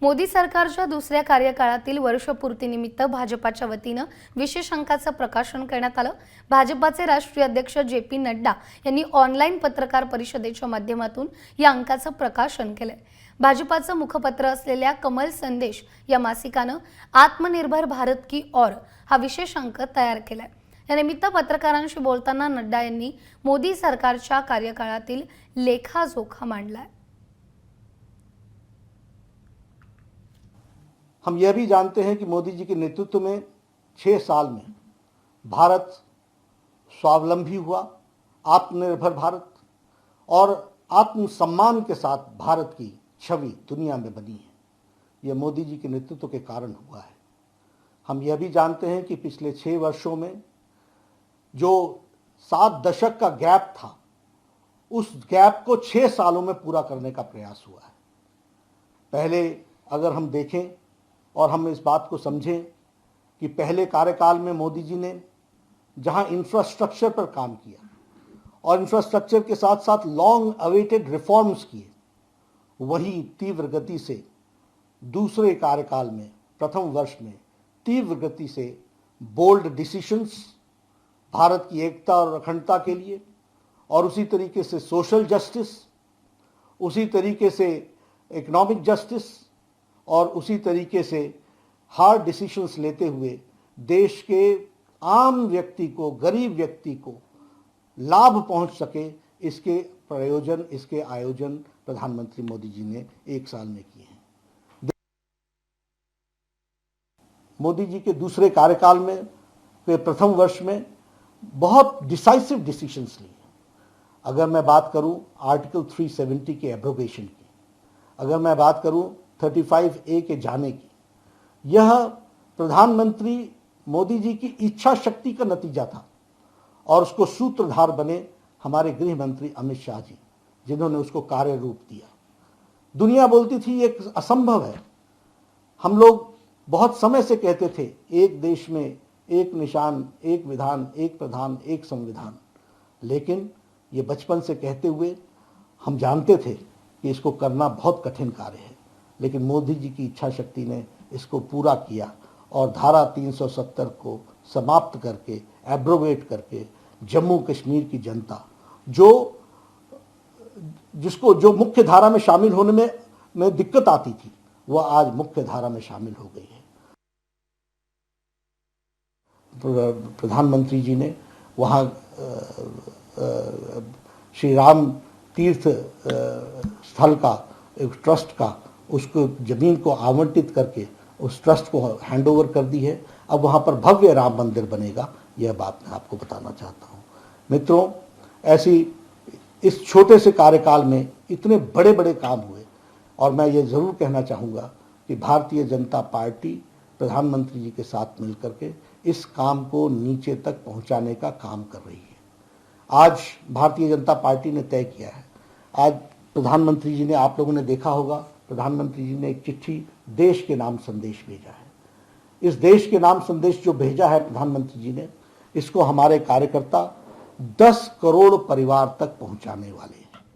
मोदी सरकारच्या दुसऱ्या कार्यकाळातील वर्षपूर्तीनिमित्त भाजपाच्या वतीने विशेष अंकाचं प्रकाशन करण्यात आलं। भाजपाचे राष्ट्रीय अध्यक्ष जे.पी. नड्डा यांनी ऑनलाईन पत्रकार परिषदेच्या माध्यमातून या अंकाचं प्रकाशन केलंय। भाजपाचं मुखपत्र असलेल्या कमल संदेश या मासिकानं आत्मनिर्भर भारत की ओर हा विशेष अंक तयार केलाय। या निमित्त पत्रकारांशी बोलताना नड्डा यांनी मोदी सरकारच्या कार्यकाळातील लेखाजोखा मांडलाय। हम यह भी जानते हैं कि मोदी जी के नेतृत्व में 6 साल में भारत स्वावलंबी हुआ, आत्मनिर्भर भारत और आत्मसम्मान के साथ भारत की छवि दुनिया में बनी है। यह मोदी जी के नेतृत्व के कारण हुआ है। हम यह भी जानते हैं कि पिछले 6 वर्षों में जो 7 दशक का गैप था, उस गैप को 6 सालों में पूरा करने का प्रयास हुआ है। पहले अगर हम देखें और हम इस बात को समझें कि पहले कार्यकाल में मोदी जी ने जहां इंफ्रास्ट्रक्चर पर काम किया और इंफ्रास्ट्रक्चर के साथ साथ लॉन्ग अवेटेड रिफॉर्म्स किए, वही तीव्र गति से दूसरे कार्यकाल में प्रथम वर्ष में तीव्र गति से बोल्ड डिसीजंस भारत की एकता और अखंडता के लिए, और उसी तरीके से सोशल जस्टिस, उसी तरीके से इकोनॉमिक जस्टिस और उसी तरीके से हार्ड डिसीजंस लेते हुए देश के आम व्यक्ति को, गरीब व्यक्ति को लाभ पहुंच सके, इसके प्रयोजन, इसके आयोजन प्रधानमंत्री मोदी जी ने 1 साल में किए हैं। मोदी जी के दूसरे कार्यकाल में के प्रथम वर्ष में बहुत डिसाइसिव डिसीजंस लिए। अगर मैं बात करूं आर्टिकल 370 के एब्रोगेशन की, अगर मैं बात करूं 35A के जाने की, यह प्रधानमंत्री मोदी जी की इच्छा शक्ति का नतीजा था और उसको सूत्रधार बने हमारे गृह मंत्री अमित शाह जी, जिन्होंने उसको कार्य रूप दिया। दुनिया बोलती थी ये असंभव है। हम लोग बहुत समय से कहते थे एक देश में एक निशान, एक विधान, एक प्रधान, एक संविधान, लेकिन ये बचपन से कहते हुए हम जानते थे कि इसको करना बहुत कठिन कार्य है, लेकिन मोदी जी की इच्छा शक्ति ने इसको पूरा किया और धारा 370 को समाप्त करके, एब्रोगेट करके जम्मू कश्मीर की जनता जो मुख्य धारा में शामिल होने में दिक्कत आती थी, वह आज मुख्य धारा में शामिल हो गई है। प्रधानमंत्री जी ने वहाँ श्री राम तीर्थ स्थल का एक ट्रस्ट का उसको जमीन को आवंटित करके उस ट्रस्ट को हैंडओवर कर दी है। अब वहाँ पर भव्य राम मंदिर बनेगा। यह बात मैं आपको बताना चाहता हूँ। मित्रों, ऐसी इस छोटे से कार्यकाल में इतने बड़े बड़े काम हुए और मैं ये ज़रूर कहना चाहूँगा कि भारतीय जनता पार्टी प्रधानमंत्री जी के साथ मिलकर के इस काम को नीचे तक पहुँचाने का काम कर रही है। आज भारतीय जनता पार्टी ने तय किया है, आज प्रधानमंत्री जी ने, आप लोगों ने देखा होगा, प्रधानमंत्री जी ने एक चिट्ठी देश के नाम संदेश भेजा है। इस देश के नाम संदेश जो भेजा है प्रधानमंत्री जी ने, इसको हमारे कार्यकर्ता 10 करोड़ परिवार तक पहुंचाने वाले हैं।